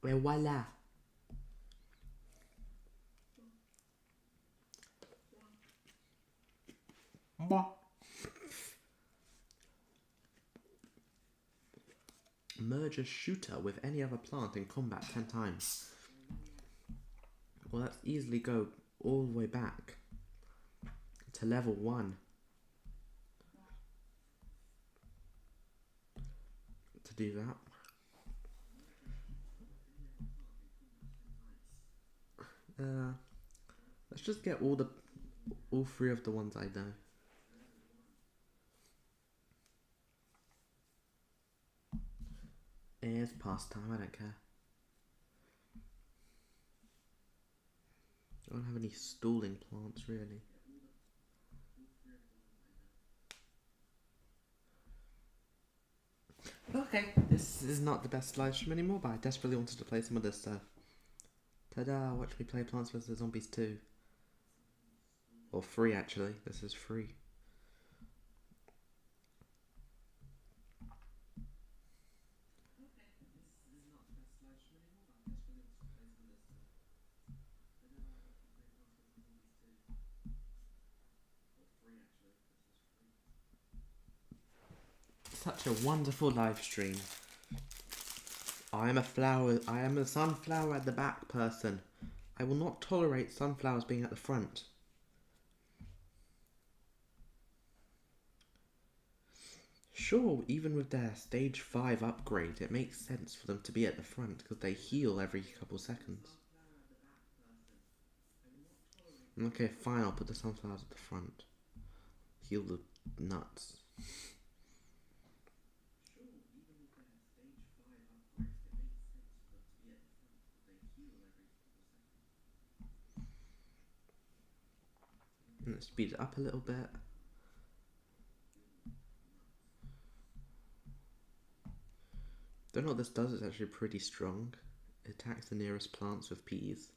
voila. Merge a shooter with any other plant in combat 10 times. Well, let's easily go all the way back to level 1 to do that. Let's just get all 3 of the ones I know. It's past time, I don't care. I don't have any stalling plants really. Okay, this is not the best live stream anymore, but I desperately wanted to play some of this stuff. Ta-da, watch me play Plants vs Zombies 2. Or 3 actually, this is 3. Such a wonderful live stream. I am a flower. I am a sunflower at the back person. I will not tolerate sunflowers being at the front. Sure, even with their stage 5 upgrade, it makes sense for them to be at the front because they heal every couple seconds. Okay, fine, I'll put the sunflowers at the front. Heal the nuts. Let's speed it up a little bit. Don't know what this does, it's actually pretty strong. It attacks the nearest plants with peas.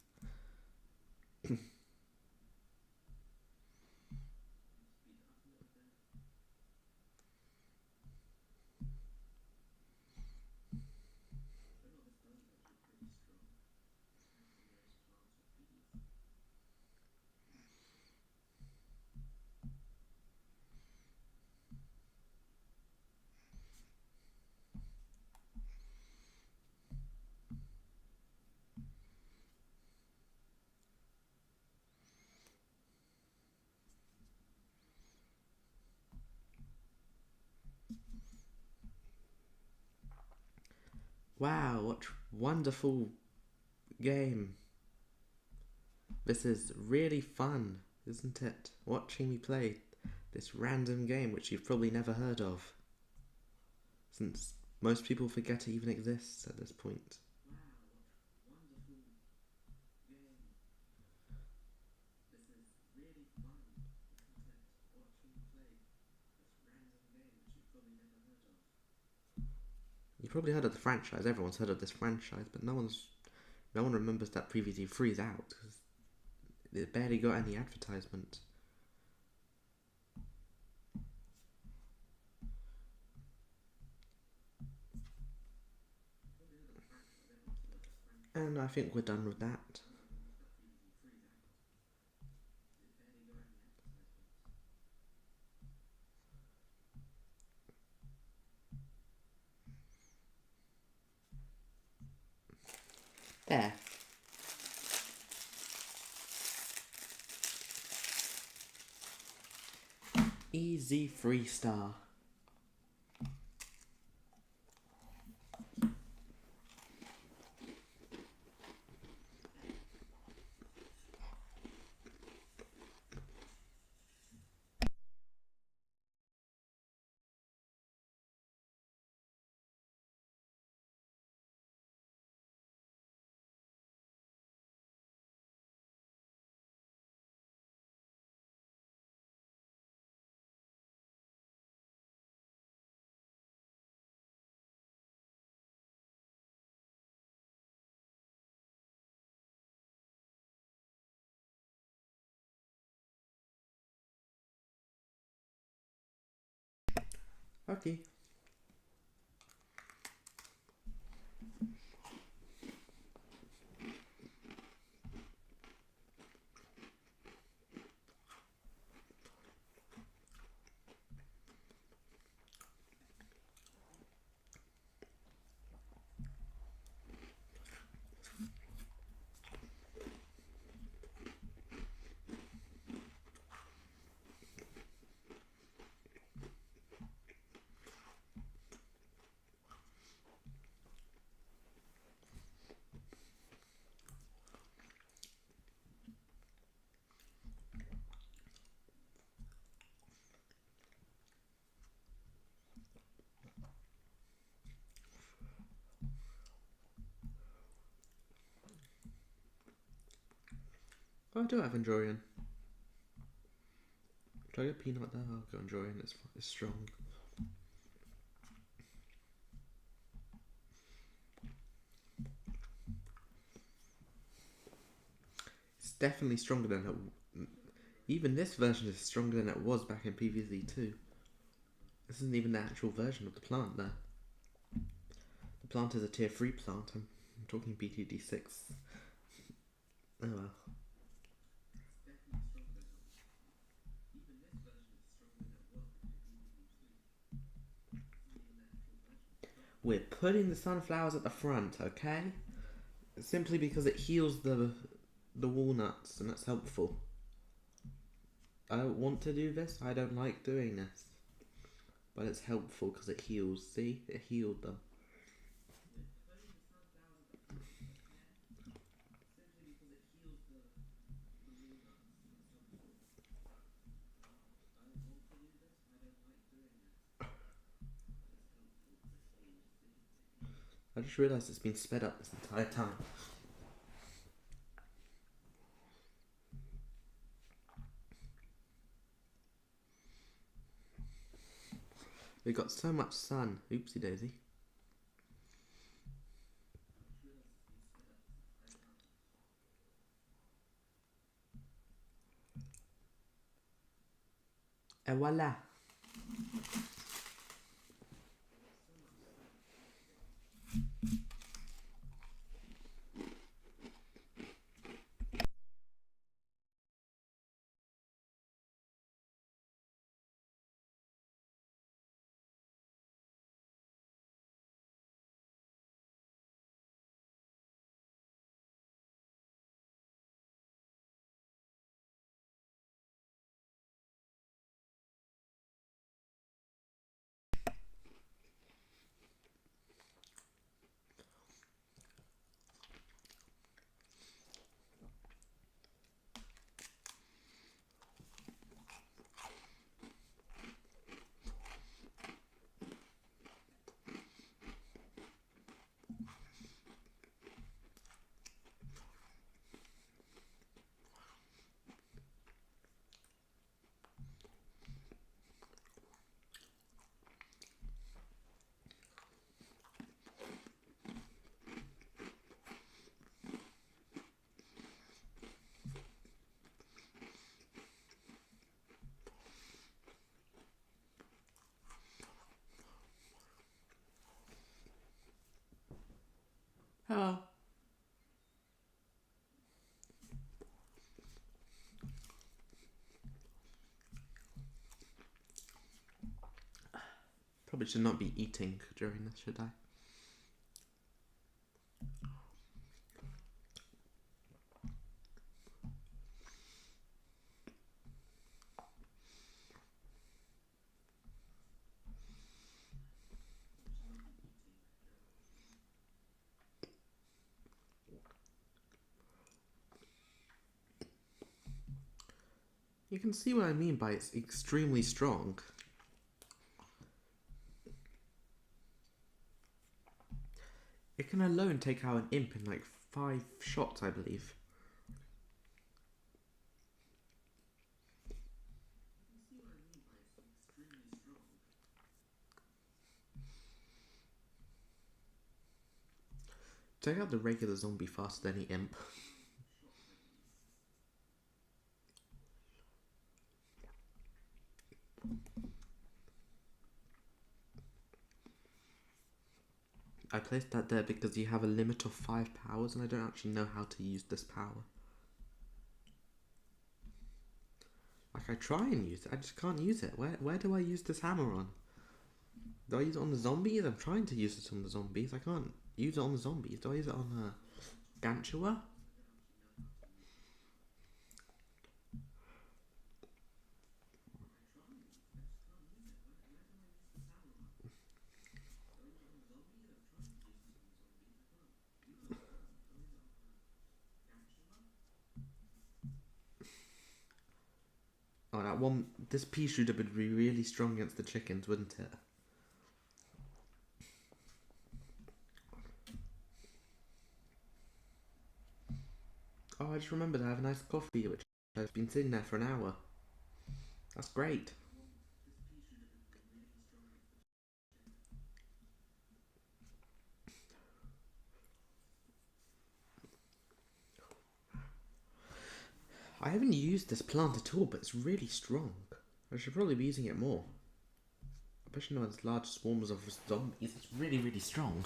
Wow, what wonderful game. This is really fun, isn't it? Watching me play this random game which you've probably never heard of. Since most people forget it even exists at this point. You've probably heard of the franchise, everyone's heard of this franchise, but no one remembers that Preview 3 is out, because it barely got any advertisement. And I think we're done with that. There. Easy Freestar. Okay. Oh, I do have Andorian. Try a peanut there. I'll go Andorian. It's strong. It's definitely stronger than it. Even this version is stronger than it was back in PvZ2. This isn't even the actual version of the plant there. The plant is a tier 3 plant. I'm talking BTD6. Oh well. We're putting the sunflowers at the front, okay? Simply because it heals the walnuts and that's helpful. I don't want to do this. I don't like doing this. But it's helpful because it heals. See? It healed them. I just realised it's been sped up this entire time. We got so much sun. Oopsie daisy. Et voila. Hello. Probably should not be eating during this, should I? You can see what I mean by it's extremely strong. It can alone take out an imp in like 5 shots, I believe. Take out the regular zombie faster than the imp. I placed that there because you have a limit of 5 powers and I don't actually know how to use this power. Like, I try and use it, I just can't use it. Where do I use this hammer on? Do I use it on the zombies? I'm trying to use it on the zombies. I can't use it on the zombies. Do I use it on Gantua? Oh, that one. This pea shooter would be really strong against the chickens, wouldn't it? Oh, I just remembered I have a nice coffee, which has been sitting there for an hour. That's great. I haven't used this plant at all, but it's really strong. I should probably be using it more. Especially now there's large swarms of zombies. It's really, really strong.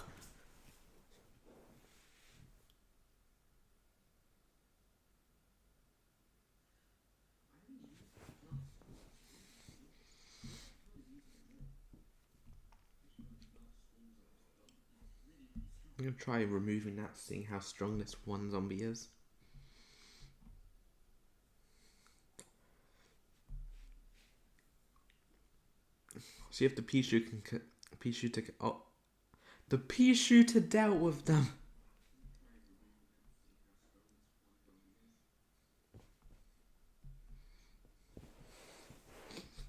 I'm gonna try removing that, seeing how strong this one zombie is. See if the pea shooter can. Oh, the pea shooter dealt with them.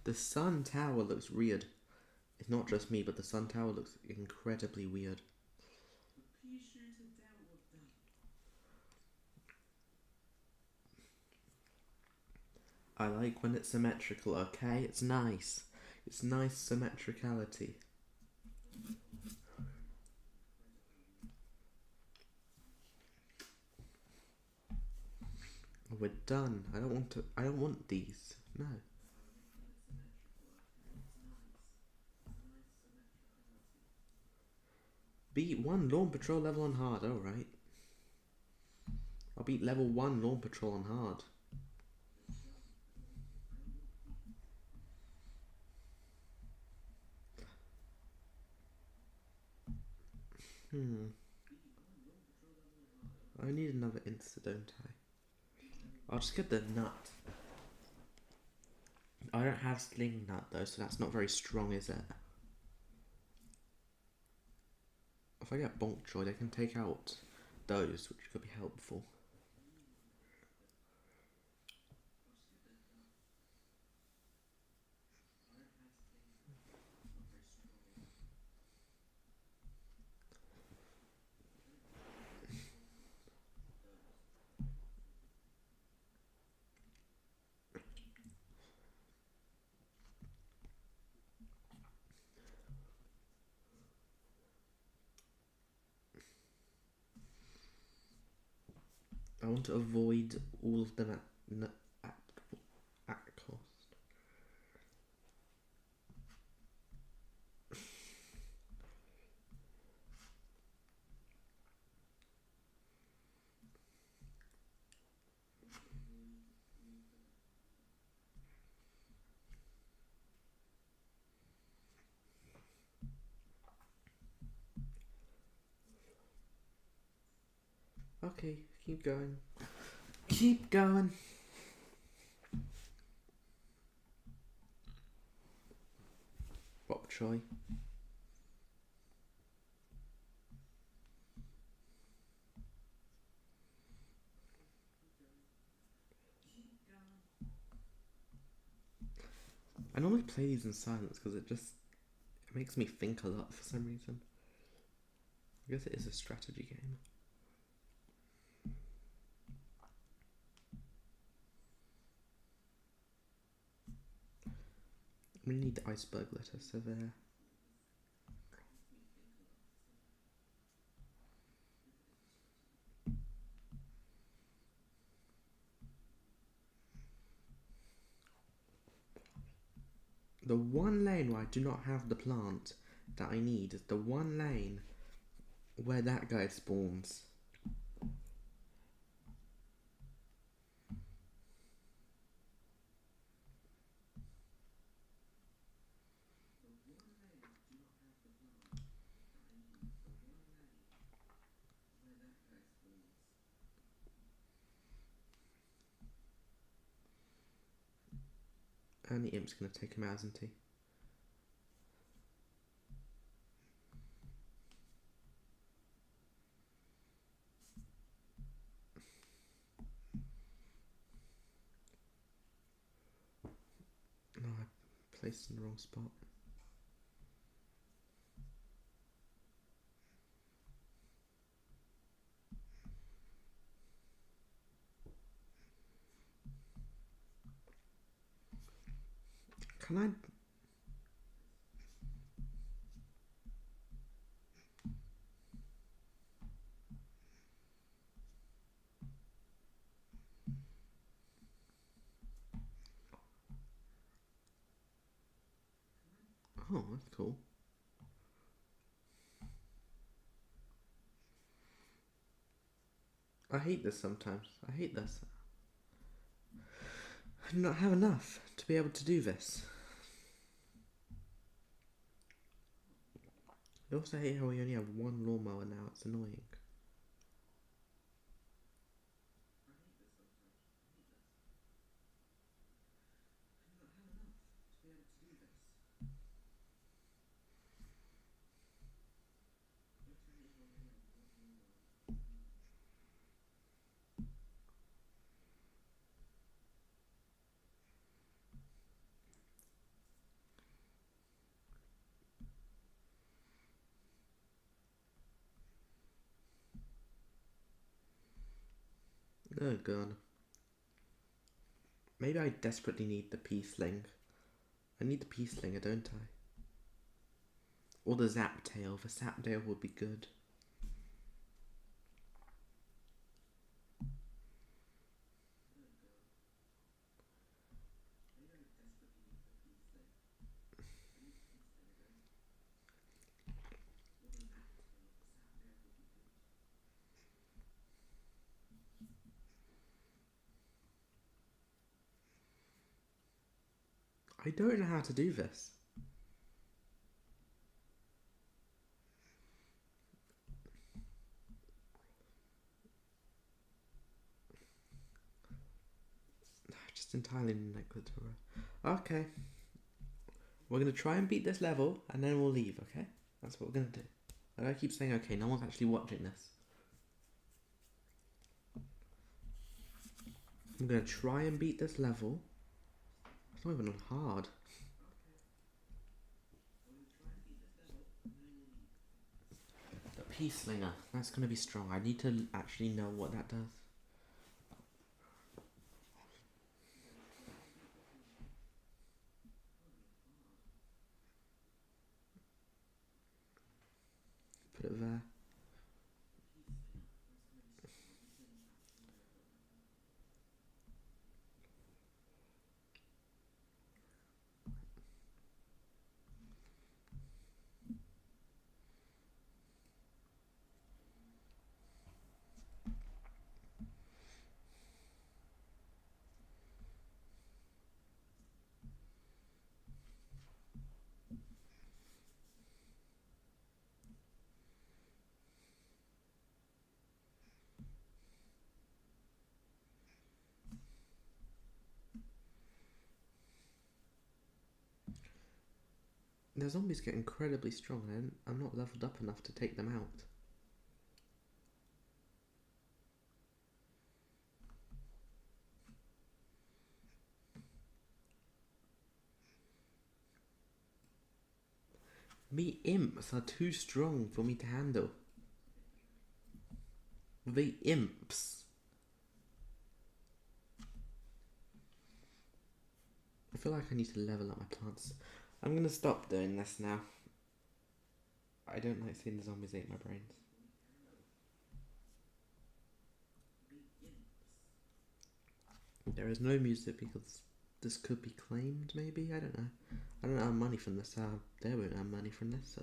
The sun tower looks weird. It's not just me, but the sun tower looks incredibly weird. I like when it's symmetrical, okay? It's nice. It's nice symmetricality. We're done. I don't want these. No. Beat 1 Lawn Patrol level on hard, alright. I'll beat level 1 Lawn Patrol on hard. I need another insta, don't I? I'll just get the nut. I don't have sling nut though, so that's not very strong, is it? If I get bonk joy, I can take out those, which could be helpful. I want to avoid all of them at cost. Okay, keep going. Keep going. Bok choy. I normally play these in silence because it makes me think a lot for some reason. I guess it is a strategy game. We need the iceberg lettuce, so there. The one lane where I do not have the plant that I need is the one lane where that guy spawns. And the imp's gonna take him out, isn't he? No, I placed in the wrong spot. Can I? Oh, that's cool. I hate this sometimes. I hate this. I do not have enough to be able to do this. I also hate how we only have one lawnmower now. It's annoying. Oh god. Maybe I desperately need the pea sling. I need the pea slinger, don't I? Or the zap tail. The zap tail would be good. I don't know how to do this. Just entirely neglected. Okay. We're going to try and beat this level and then we'll leave, okay? That's what we're going to do. I keep saying okay, no one's actually watching this. I'm going to try and beat this level. It's not even on hard. The pea slinger. That's going to be strong. I need to actually know what that does. Put it there. The zombies get incredibly strong and I'm not leveled up enough to take them out. Me imps are too strong for me to handle. The imps. I feel like I need to level up my plants. I'm gonna stop doing this now. I don't like seeing the zombies eat my brains. There is no music because this could be claimed, maybe? I don't know. I don't earn money from this. They won't earn money from this, so...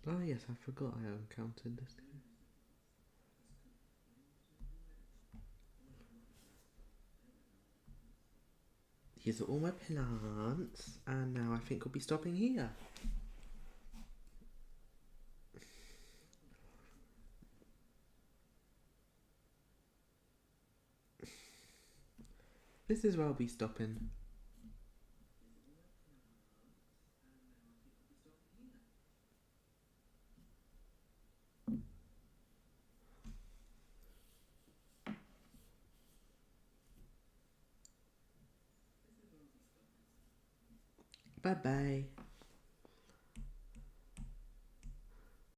Oh yes, I forgot I encountered this. These are all my plants, and now I think we'll be stopping here. This is where I'll be stopping. Bye bye.